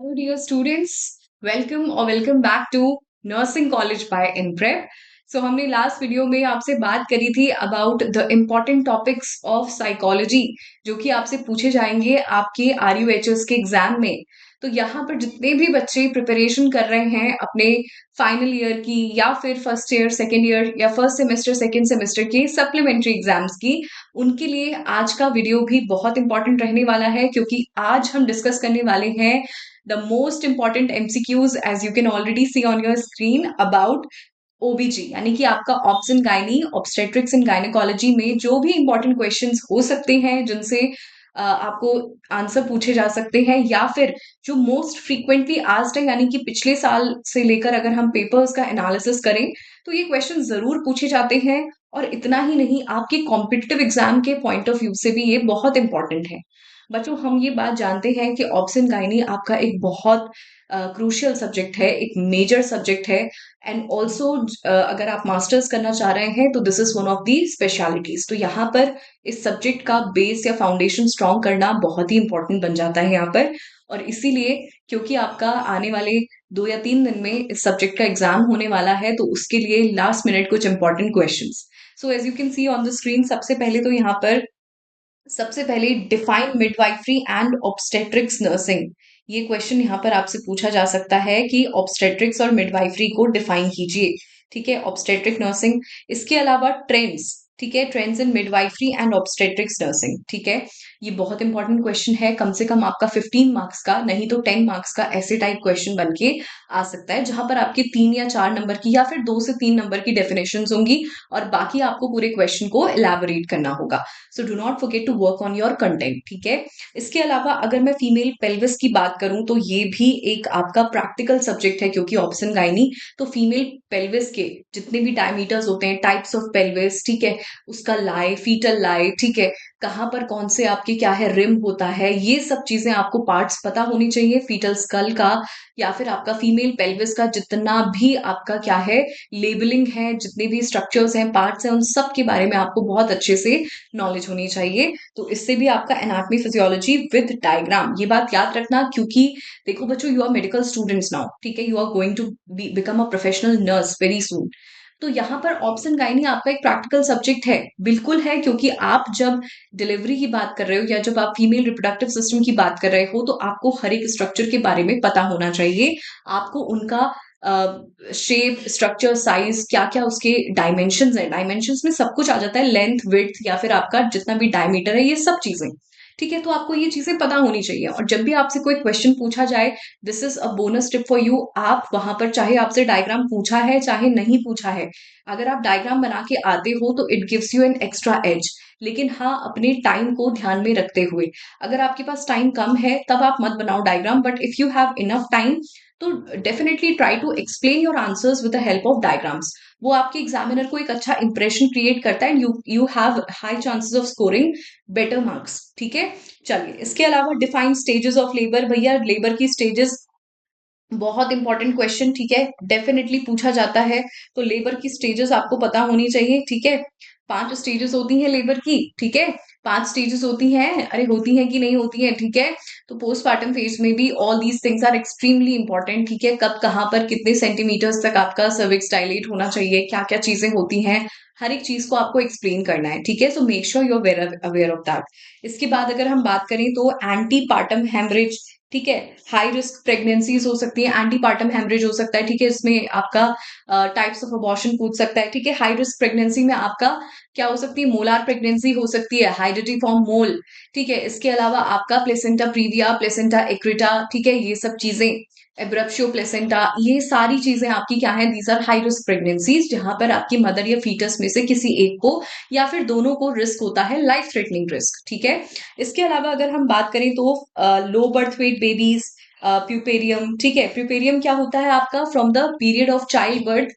Hello, dear students. Welcome or welcome back to Nursing College by InPrep. So हमने last video में आपसे बात करी थी about the important topics of psychology जो कि आपसे पूछे जाएंगे आपके RUHS के एग्जाम में। तो यहाँ पर जितने भी बच्चे प्रिपरेशन कर रहे हैं अपने फाइनल ईयर की या फिर फर्स्ट ईयर सेकेंड ईयर या फर्स्ट सेमेस्टर सेकेंड सेमेस्टर की सप्लीमेंट्री एग्जाम्स की, उनके लिए आज का वीडियो भी बहुत इंपॉर्टेंट रहने वाला है क्योंकि आज हम डिस्कस करने वाले हैं the most important MCQs as you can already see on your screen about OBG यानी कि आपका obs and gynae obstetrics and gynaecology में जो भी इंपॉर्टेंट क्वेश्चंस हो सकते हैं जिनसे आपको आंसर पूछे जा सकते हैं या फिर जो मोस्ट फ्रीक्वेंटली आस्क्ड है यानी कि पिछले साल से लेकर अगर हम पेपर्स का एनालिसिस करें तो ये क्वेश्चन जरूर पूछे जाते हैं। और इतना ही नहीं, आपके कॉम्पिटिटिव एग्जाम के पॉइंट ऑफ व्यू से भी ये बहुत इंपॉर्टेंट है। बच्चों, हम ये बात जानते हैं कि ऑब्स एंड गायनी आपका एक बहुत क्रूशियल सब्जेक्ट है, एक मेजर सब्जेक्ट है। एंड ऑल्सो अगर आप मास्टर्स करना चाह रहे हैं तो this is one of the specialities. तो यहाँ पर इस सब्जेक्ट का बेस या फाउंडेशन स्ट्रॉन्ग करना बहुत ही इंपॉर्टेंट बन जाता है यहाँ पर। और इसीलिए क्योंकि आपका आने वाले 2 या 3 दिन में इस सब्जेक्ट का एग्जाम होने वाला है तो उसके लिए लास्ट मिनट कुछ important questions. So as you can see on the screen, सबसे पहले define midwifery and obstetrics nursing. ये क्वेश्चन यहाँ पर आपसे पूछा जा सकता है कि ऑब्स्टेट्रिक्स और मिडवाइफरी को डिफाइन कीजिए। ठीक है, ऑब्स्टेट्रिक नर्सिंग। इसके अलावा ट्रेंड्स, ठीक है, trends in midwifery and obstetrics nursing. ठीक है, ये बहुत इंपॉर्टेंट क्वेश्चन है, कम से कम आपका 15 मार्क्स का नहीं तो 10 मार्क्स का ऐसे टाइप क्वेश्चन बन के आ सकता है जहां पर आपके 3 या 4 नंबर की या फिर 2 से 3 नंबर की डेफिनेशन होंगी और बाकी आपको पूरे क्वेश्चन को इलेबोरेट करना होगा। So do not forget to work on your content. ठीक है, इसके अलावा अगर मैं फीमेल पेल्विस की बात करूं तो ये भी एक आपका प्रैक्टिकल सब्जेक्ट है क्योंकि ऑप्शन गायनी। तो फीमेल पेल्विस के जितने भी डायमीटर्स होते हैं, टाइप्स ऑफ पेल्विस, ठीक है, उसका लाई, फीटल लाई, ठीक है, कहाँ पर कौन से आपके क्या है रिम होता है, ये सब चीजें आपको पार्ट्स पता होनी चाहिए फीटल स्कल का या फिर आपका फीमेल पेल्विस का जितना भी आपका क्या है लेबलिंग है, जितने भी स्ट्रक्चर्स हैं, पार्ट्स हैं, उन सब के बारे में आपको बहुत अच्छे से नॉलेज होनी चाहिए। तो इससे भी आपका एनाटॉमी फिजियोलॉजी विद डायग्राम, ये बात याद रखना क्योंकि देखो बच्चों, you are medical students now, ठीक है, you are going to become a professional nurse very soon. तो यहाँ पर ऑप्शन गाइनी आपका एक प्रैक्टिकल सब्जेक्ट है, बिल्कुल है, क्योंकि आप जब डिलीवरी की बात कर रहे हो या जब आप फीमेल रिप्रोडक्टिव सिस्टम की बात कर रहे हो तो आपको हर एक स्ट्रक्चर के बारे में पता होना चाहिए। आपको उनका शेप, स्ट्रक्चर, साइज, क्या क्या उसके डायमेंशंस है, डायमेंशंस में सब कुछ आ जाता है, लेंथ, विड्थ या फिर आपका जितना भी डायमीटर है, ये सब चीजें। ठीक है, तो आपको ये चीजें पता होनी चाहिए और जब भी आपसे कोई क्वेश्चन पूछा जाए, this is a bonus tip for you. आप वहां पर चाहे आपसे डायग्राम पूछा है चाहे नहीं पूछा है, अगर आप डायग्राम बना के आते हो तो it gives you an extra edge. लेकिन हाँ, अपने टाइम को ध्यान में रखते हुए, अगर आपके पास टाइम कम है तब आप मत बनाओ diagram, but if you have enough time तो definitely try to explain your answers with the help of diagrams. वो आपके एग्जामिनर को एक अच्छा इंप्रेशन क्रिएट करता है and you have high chances of scoring better marks. ठीक है, चलिए, इसके अलावा डिफाइन स्टेजेस ऑफ लेबर। भैया, लेबर की स्टेजेस बहुत इंपॉर्टेंट क्वेश्चन, ठीक है, डेफिनेटली पूछा जाता है। तो लेबर की स्टेजेस आपको पता होनी चाहिए। ठीक है, 5 स्टेजेस होती हैं लेबर की। ठीक है, 5 स्टेजेस होती हैं, अरे होती हैं कि नहीं होती हैं, ठीक है। तो पोस्टमार्टम फेज में भी all these things are extremely important. ठीक है, कब कहाँ पर कितने सेंटीमीटर्स तक आपका सर्विक्स डायलेट होना चाहिए, क्या क्या चीजें होती हैं, हर एक चीज को आपको एक्सप्लेन करना है। ठीक है, so make sure you are aware of that. इसके बाद अगर हम बात करें तो एंटी पार्टम हेमरेज, ठीक है, हाई रिस्क प्रेगनेंसीज हो सकती है, एंटीपार्टम हेमरेज हो सकता है। ठीक है, इसमें आपका टाइप्स ऑफ अबॉर्शन पूछ सकता है। ठीक है, हाई रिस्क प्रेगनेंसी में आपका क्या हो सकती है, मोलार प्रेगनेंसी हो सकती है, हाइड्रेटी फॉर्म मोल। ठीक है, इसके अलावा आपका प्लेसेंटा प्रीविया, प्लेसेंटा एक्रिटा, ठीक है, ये सब चीजें, एब्रप्शियो प्लेसेंटा, ये सारी चीजें आपकी क्या है, these are high risk pregnancies जहां पर आपकी मदर या फीटस में से किसी एक को या फिर दोनों को रिस्क होता है, लाइफ थ्रेटनिंग रिस्क। ठीक है, इसके अलावा अगर हम बात करें तो low birth weight babies, puerperium. ठीक है, प्यूपेरियम क्या होता है आपका, from the period of child birth,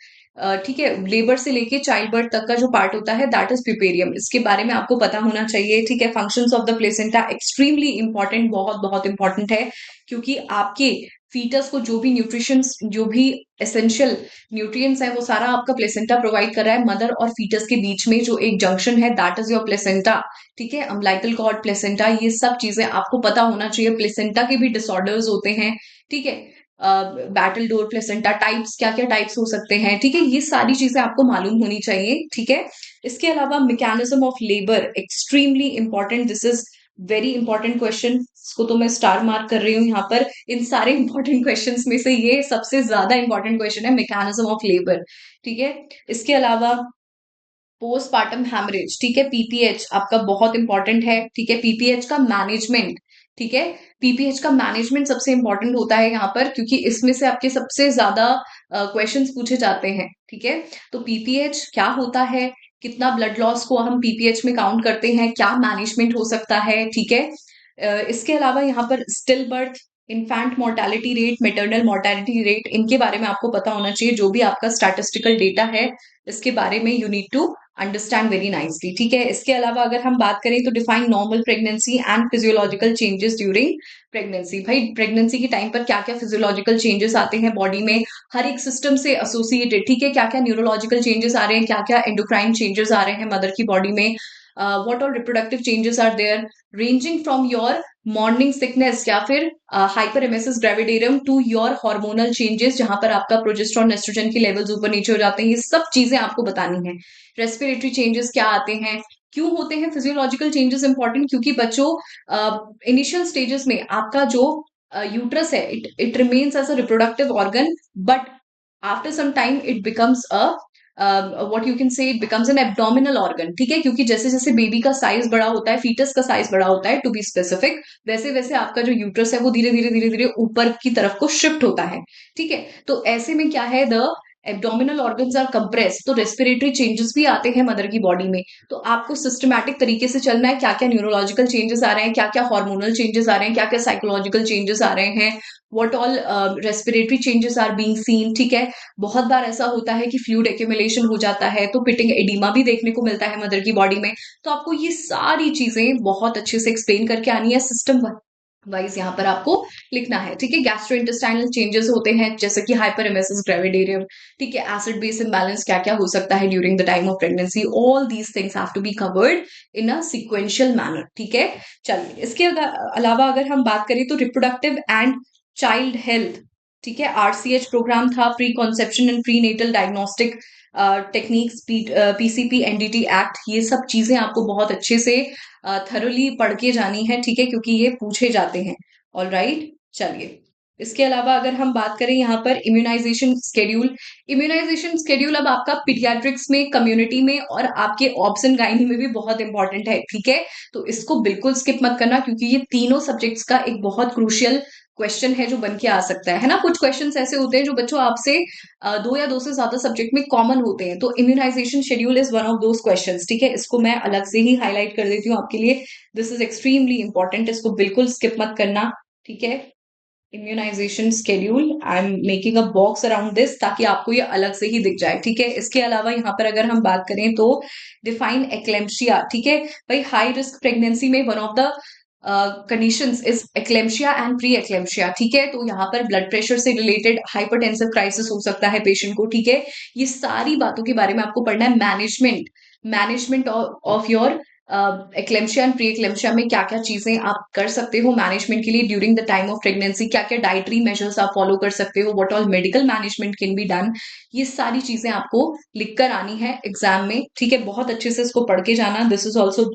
ठीक है, लेबर से लेके चाइल्ड बर्थ तक का जो पार्ट होता है दैट इज प्यूपेरियम, इसके बारे में आपको पता होना चाहिए। ठीक है, functions of the placenta extremely important, बहुत बहुत इंपॉर्टेंट है क्योंकि आपके फीटस को जो भी न्यूट्रिशंस, जो भी एसेंशियल न्यूट्रिएंट्स है, वो सारा आपका प्लेसेंटा प्रोवाइड कर रहा है। मदर और फीटस के बीच में जो एक जंक्शन है, दैट इज योर प्लेसेंटा। ठीक है, अम्बिलिकल कॉर्ड, प्लेसेंटा, ये सब चीजें आपको पता होना चाहिए। प्लेसेंटा के भी डिसऑर्डर्स होते हैं। ठीक है, बैटल डोर प्लेसेंटा टाइप्स, क्या क्या टाइप्स हो सकते हैं। ठीक है, ये सारी चीजें आपको मालूम होनी चाहिए। ठीक है, इसके अलावा mechanism of labour extremely important, this is very important question. इसको तो मैं स्टार मार्क कर रही हूँ यहाँ पर। इन सारे इंपॉर्टेंट क्वेश्चंस में से ये सबसे ज्यादा इंपॉर्टेंट क्वेश्चन है, मैकेनिज्म ऑफ लेबर। ठीक है, इसके अलावा पोस्टपार्टम हैमरेज, ठीक है, पीपीएच आपका बहुत इंपॉर्टेंट है। ठीक है, पीपीएच का मैनेजमेंट, ठीक है, पीपीएच का मैनेजमेंट सबसे इंपॉर्टेंट होता है यहाँ पर, क्योंकि इसमें से आपके सबसे ज्यादा क्वेश्चंस पूछे जाते हैं। ठीक है, तो पीपीएच क्या होता है, कितना ब्लड लॉस को हम पीपीएच में काउंट करते हैं, क्या मैनेजमेंट हो सकता है। ठीक है, इसके अलावा यहाँ पर still birth, infant mortality rate, maternal mortality rate, इनके बारे में आपको पता होना चाहिए। जो भी आपका स्टैटिस्टिकल डेटा है, इसके बारे में you need to understand very nicely. ठीक है, इसके अलावा अगर हम बात करें तो define normal pregnancy and physiological changes during pregnancy. भाई प्रेगनेंसी के टाइम पर क्या क्या फिजियोलॉजिकल चेंजेस आते हैं बॉडी में, हर एक सिस्टम से एसोसिएटेड। ठीक है, क्या क्या न्यूरोलॉजिकल चेंजेस आ रहे हैं, क्या क्या एंडोक्राइन चेंजेस आ रहे हैं मदर की बॉडी में, what all reproductive changes are there, ranging from your morning sickness या फिर hyperemesis gravidarum to your hormonal changes, जहां पर आपका प्रोजेस्टेरॉन एस्ट्रोजन की लेवल्स ऊपर नीचे हो जाते हैं। ये सब चीजें आपको बतानी है। रेस्पिरेटरी चेंजेस क्या आते हैं, क्यों होते हैं फिजियोलॉजिकल चेंजेस इंपॉर्टेंट, क्योंकि बच्चों इनिशियल स्टेजेस में आपका जो यूट्रस है, it remains as a reproductive organ, but after some time it becomes a what you can say, it becomes an abdominal organ. ठीक है, क्योंकि जैसे जैसे बेबी का साइज बड़ा होता है, फीटस का साइज बड़ा होता है टू बी स्पेसिफिक, वैसे वैसे आपका जो यूट्रस है वो धीरे धीरे धीरे धीरे ऊपर की तरफ को शिफ्ट होता है। ठीक है, तो ऐसे में क्या है, the abdominal organs are compress, तो रेस्पिरेटरी चेंजेस भी आते हैं मदर की बॉडी में। तो आपको सिस्टमैटिक तरीके से चलना है, क्या क्या न्यूरोलॉजिकल चेंजेस आ रहे हैं, क्या क्या हार्मोनल चेंजेस आ रहे हैं, क्या क्या साइकोलॉजिकल चेंजेस आ रहे हैं, what all respiratory changes are being seen. ठीक है, बहुत बार ऐसा होता है कि फ्लूइड एक्यूमुलेशन हो जाता है, तो पिटिंग एडिमा भी देखने को मिलता है मदर की बॉडी में। तो आपको ये सारी चीजें बहुत अच्छे से एक्सप्लेन करके आनी है, सिस्टम वाइज यहाँ पर आपको लिखना है। ठीक है, गैस्ट्रोइंटेस्टाइनल चेंजेस होते हैं जैसे कि हाइपरएमेसिस ग्रेविडेरियम। ठीक है, एसिड बेस इम्बैलेंस क्या क्या हो सकता है during the time of pregnancy, all these things have to be covered in a sequential manner. ठीक है, चलिए इसके अलावा अगर हम बात करें तो रिप्रोडक्टिव एंड चाइल्ड हेल्थ, ठीक है, आरसीएच प्रोग्राम था, pre conception and pre natal diagnostic techniques, PCP NDT act, ये सब चीजें आपको बहुत अच्छे से थरोली पढ़ के जानी है। ठीक है, क्योंकि ये पूछे जाते हैं। ऑल राइट, चलिए इसके अलावा अगर हम बात करें यहाँ पर इम्यूनाइजेशन स्केड्यूल, इम्यूनाइजेशन स्केड्यूल अब आपका पीडियाट्रिक्स में, कम्युनिटी में और आपके ऑब्स एंड गाइनी में भी बहुत इंपॉर्टेंट है। ठीक है, तो इसको बिल्कुल स्किप मत करना, क्योंकि ये तीनों सब्जेक्ट्स का एक बहुत क्रूशियल क्वेश्चन है जो बन के आ सकता है ना। कुछ क्वेश्चंस ऐसे होते हैं जो बच्चों आपसे दो या दो से ज्यादा सब्जेक्ट में कॉमन होते हैं, तो immunisation schedule is one of those questions. ठीक है, इसको मैं अलग से ही हाईलाइट कर देती हूँ आपके लिए, दिस इज एक्सट्रीमली इंपॉर्टेंट, इसको बिल्कुल स्किप मत करना। ठीक है, immunisation schedule, I am making a box around this ताकि आपको ये अलग से ही दिख जाए। ठीक है, इसके अलावा यहाँ पर अगर हम बात करें तो डिफाइन एक्लेम्शिया। ठीक है, भाई हाई रिस्क प्रेगनेंसी में one of the conditions is eclampsia and pre eclampsia. ठीक है, तो यहाँ पर ब्लड प्रेशर से रिलेटेड हाइपरटेंसिव क्राइसिस हो सकता है पेशेंट को। ठीक है, ये सारी बातों के बारे में आपको पढ़ना है। Management, management of your eclampsia and pre eclampsia में क्या क्या चीजें आप कर सकते हो मैनेजमेंट के लिए during the time of pregnancy, क्या क्या डाइटरी मेजर्स आप फॉलो कर सकते हो, what all medical management can be done, ये सारी चीजें आपको लिखकर आनी है एग्जाम में। ठीक है, बहुत अच्छे से इसको पढ़ के जाना, this is also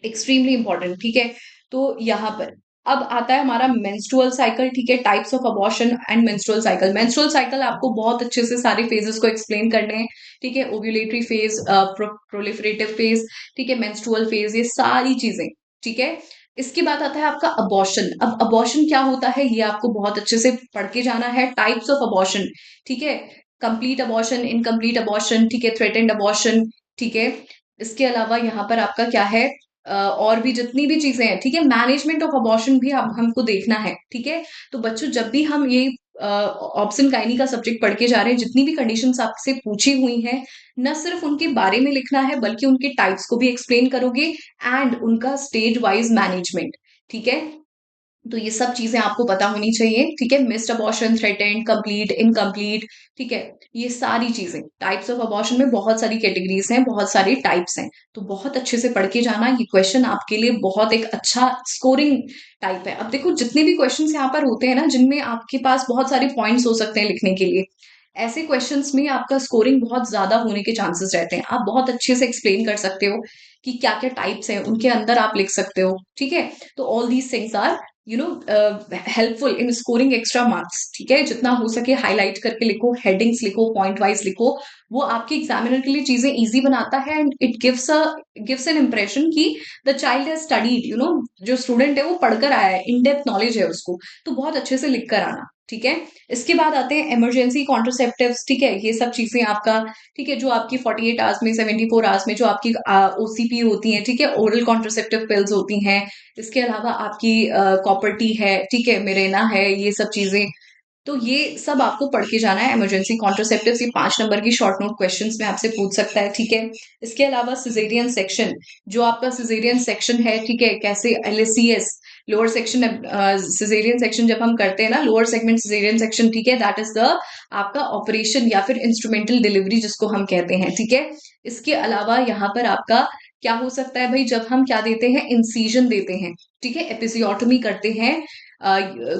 extremely important. ठीक है, तो यहाँ पर अब आता है हमारा मेंस्ट्रुअल साइकिल। ठीक है, types of abortion and menstrual cycle. Menstrual cycle आपको बहुत अच्छे से सारे फेजेस को एक्सप्लेन करने हैं। ठीक है, ओव्यूलेटरी फेज, प्रोलिफरेटिव फेज, ठीक है, मेंस्ट्रुअल फेज, ये सारी चीजें। ठीक है, इसके बाद आता है आपका अबॉर्शन। अब अबॉर्शन क्या होता है ये आपको बहुत अच्छे से पढ़ के जाना है। टाइप्स ऑफ अबॉर्शन, ठीक है, कंप्लीट अबॉर्शन, इनकम्प्लीट अबॉर्शन, ठीक है, थ्रेटेंड अबॉर्शन। ठीक है, इसके अलावा यहाँ पर आपका क्या है, और भी जितनी भी चीजें हैं। ठीक है, मैनेजमेंट ऑफ अबॉर्शन भी हमको देखना है। ठीक है, तो बच्चों जब भी हम ये ऑप्शन गाइनी का सब्जेक्ट पढ़ के जा रहे हैं, जितनी भी कंडीशंस आपसे पूछी हुई हैं, न सिर्फ उनके बारे में लिखना है बल्कि उनके टाइप्स को भी एक्सप्लेन करोगे एंड उनका स्टेज वाइज मैनेजमेंट। ठीक है, तो ये सब चीजें आपको पता होनी चाहिए, ठीक है। Missed abortion, threatened, complete, incomplete, ठीक है। ये सारी चीजें, टाइप्स ऑफ अबॉर्शन में बहुत सारी कैटेगरीज हैं, बहुत सारे टाइप्स हैं, तो बहुत अच्छे से पढ़ के जाना। ये क्वेश्चन आपके लिए बहुत एक अच्छा स्कोरिंग टाइप है। अब देखो, जितने भी क्वेश्चन यहाँ पर होते हैं ना, जिनमें आपके पास बहुत सारे पॉइंट्स हो सकते हैं लिखने के लिए, ऐसे क्वेश्चंस में आपका स्कोरिंग बहुत ज्यादा होने के चांसेस रहते हैं। आप बहुत अच्छे से एक्सप्लेन कर सकते हो कि क्या क्या टाइप्स हैं, उनके अंदर आप लिख सकते हो, ठीक है। तो all these things are helpful in scoring extra marks, ठीक है। जितना हो सके हाईलाइट करके लिखो, हेडिंग्स लिखो, पॉइंट वाइज लिखो। वो आपके एग्जामिनर के लिए चीजें इजी बनाता है, and it gives an impression कि द चाइल्ड हैज स्टडीड, जो स्टूडेंट है वो पढ़कर आया है, इन डेप्थ नॉलेज है उसको। तो बहुत अच्छे से लिख कर आना, ठीक है। इसके बाद आते हैं इमरजेंसी कॉन्ट्रोसेप्टिव्स, ठीक है। ये सब चीजें आपका, ठीक है, जो आपकी 48 आवर्स में, 74 आवर्स में जो आपकी ओसीपी होती है, ठीक है, ओरल कॉन्ट्रोसेप्टिव पिल्स होती हैं। इसके अलावा आपकी कॉपर्टी है, ठीक है, मिरेना है, ये सब चीजें। तो ये सब आपको पढ़ के जाना है। इमरजेंसी कॉन्ट्रोसेप्टिव्स, ये 5 नंबर की शॉर्ट नोट क्वेश्चंस में आपसे पूछ सकता है, ठीक है। इसके अलावा सिजेरियन सेक्शन, जो आपका सिजेरियन सेक्शन है, ठीक है, कैसे LSCS, lower section, caesarean section जब हम करते हैं ना, लोअर सेगमेंट सिजेरियन सेक्शन, ठीक है, दैट इज द आपका ऑपरेशन या फिर इंस्ट्रूमेंटल डिलीवरी जिसको हम कहते हैं, ठीक है। इसके अलावा यहाँ पर आपका क्या हो सकता है भाई, जब हम क्या देते हैं, इंसीजन देते हैं, ठीक है, एपिसियोटोमी करते हैं,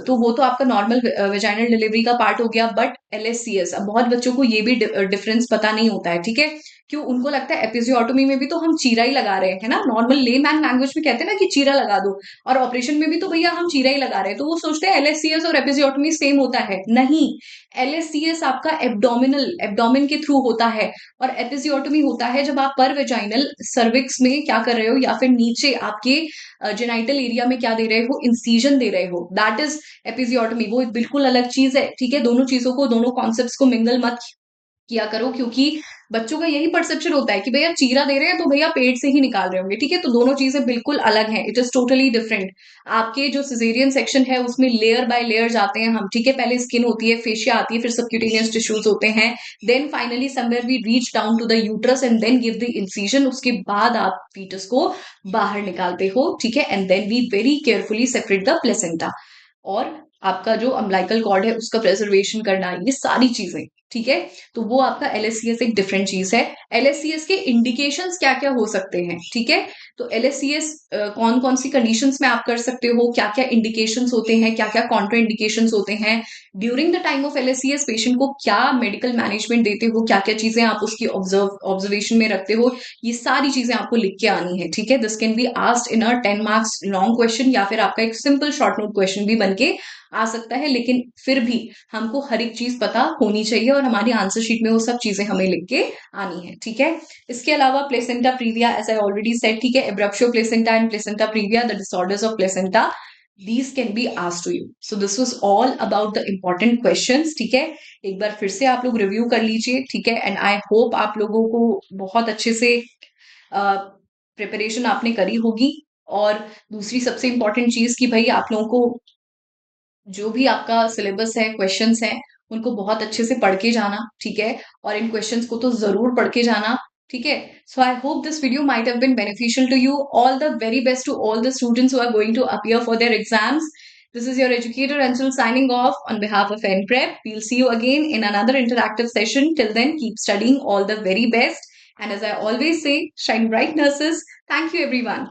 तो वो तो आपका नॉर्मल वेजाइनल डिलीवरी का पार्ट हो गया। बट एलएससीएस, अब बहुत बच्चों को ये भी डिफरेंस पता नहीं होता है, ठीक है। क्यों, उनको लगता है एपिजियोटोमी में भी तो हम चीरा ही लगा रहे हैं ना, नॉर्मल ले मैन लैंग्वेज में कहते हैं ना कि चीरा लगा दो, और ऑपरेशन में भी तो भैया हम चीरा ही लगा रहे हैं। तो वो सोचते हैं एलएससीएस और एपिजियोटोमी सेम होता है, नहीं। एलएससीएस आपका एब्डोमिन के थ्रू होता है, और एपिजियोटोमी होता है जब आप पर वेजाइनल सर्विक्स में क्या कर रहे हो, या फिर नीचे आपके जेनाइटल एरिया में क्या दे रहे हो, इंसीजन दे रहे हो, दैट इज एपिजियोटोमी। वो एक बिल्कुल अलग चीज है, ठीक है। दोनों चीजों को, दोनों कॉन्सेप्ट्स को मिंगल मत किया करो, क्योंकि बच्चों का यही परसेप्शन होता है कि भैया चीरा दे रहे हैं तो भैया पेट से ही निकाल रहे होंगे, ठीक है। तो दोनों चीजें बिल्कुल अलग हैं, इट इज टोटली डिफरेंट। आपके जो सिजेरियन सेक्शन है उसमें लेयर बाय लेयर जाते हैं हम, ठीक है। पहले स्किन होती है, फेशिया आती है, फिर सबक्यूटेनियस टिश्यूज होते हैं, then finally somewhere we reach down to the uterus and then give the incision. उसके बाद आप फीटस को बाहर निकालते हो, ठीक है, and then we very carefully separate the placenta. और आपका जो अम्बिलिकल कॉर्ड है उसका प्रिजर्वेशन करना, ये सारी चीजें, ठीक है। तो वो आपका एलएससीएस एक डिफरेंट चीज है। एलएससीएस के इंडिकेशंस क्या क्या हो सकते हैं, ठीक है। तो एलएससीएस कौन कौन सी कंडीशंस में आप कर सकते हो, क्या क्या इंडिकेशंस होते हैं, क्या क्या कॉन्ट्रा इंडिकेशंस होते हैं, during the time of LSCS patient को क्या मेडिकल मैनेजमेंट देते हो, क्या क्या चीजें आप उसकी ऑब्जर्वेशन में रखते हो, ये सारी चीजें आपको लिख के आनी है, ठीक है। This can be asked in a 10 marks long question, या फिर आपका एक सिंपल शॉर्ट नोट क्वेश्चन भी बन के आ सकता है। लेकिन फिर भी हमको हर एक चीज पता होनी चाहिए, और हमारी आंसर शीट में वो सब चीजें हमें लिख के आनी है, ठीक है। इसके अलावा placenta previa, as I already said, ठीक है, abruptio placenta and placenta previa, the disorders of placenta, these can be asked to you. So this was all about the important questions, ठीक है। एक बार फिर से आप लोग रिव्यू कर लीजिए, ठीक है, एंड आई होप आप लोगों को बहुत अच्छे से प्रिपरेशन आपने करी होगी। और दूसरी सबसे इंपॉर्टेंट चीज कि भाई आप लोगों को जो भी आपका सिलेबस है, क्वेश्चंस हैं, उनको बहुत अच्छे से पढ़ के जाना, ठीक है। और इन क्वेश्चंस को तो जरूर पढ़ के जाना, ठीक है। So I hope this video might have been beneficial to you. All the very best to all the students who are going to appear for their exams. This is your educator Anshul signing off on behalf of NPrep. We'll see you again in another interactive session. Till then, keep studying. All the very best. And as I always say, shine bright, nurses. Thank you, everyone.